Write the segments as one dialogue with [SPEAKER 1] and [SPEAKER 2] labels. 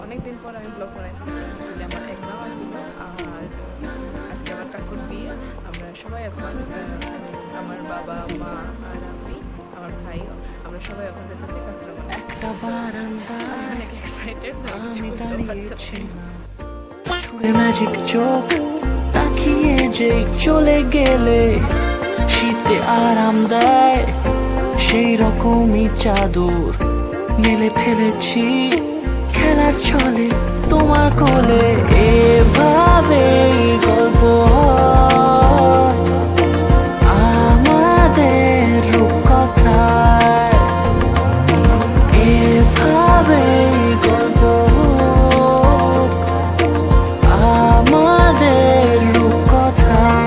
[SPEAKER 1] অনেকদিন পর আমি ব্লগ বানাইতেছি। আমার এক্সাম আসছিল আর আজকে আমার কাকুর বিয়ে। আমরা সবাই এখন আমার বাবা মা আর আমি আমার ভাই আমরা সবাই এখন যেতেছি কাকুর
[SPEAKER 2] একটা বারান্দায়
[SPEAKER 1] অনেক এক্সাইটেড।
[SPEAKER 2] আমি দাঁড়িয়েছিলাম, ছুঁড়ে ম্যাজিক চোখ তাকিয়ে যে চলে গেলে শীতে আরাম দেয় সেই রকমই চাদর মেলে ফেলেছি খেলার ছলে তোমার কোলে। এভাবে গল্প হয় আমাদের রূপকথায়, এভাবে গল্প হোক আমাদের রূপকথায়।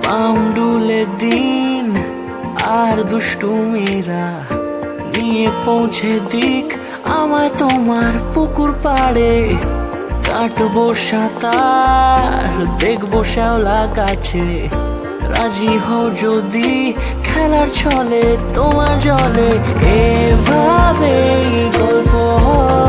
[SPEAKER 2] পাউন্ডুলে দিন আর দুষ্টুমিরা নিয়ে পৌঁছে দিক আমায় তোমার পুকুর পাড়ে। কাটবো সাঁতার দেখবো শ্যাওলা গাছে, রাজি হও যদি খেলার ছলে তোমার জলে। এভাবে গল্প হয়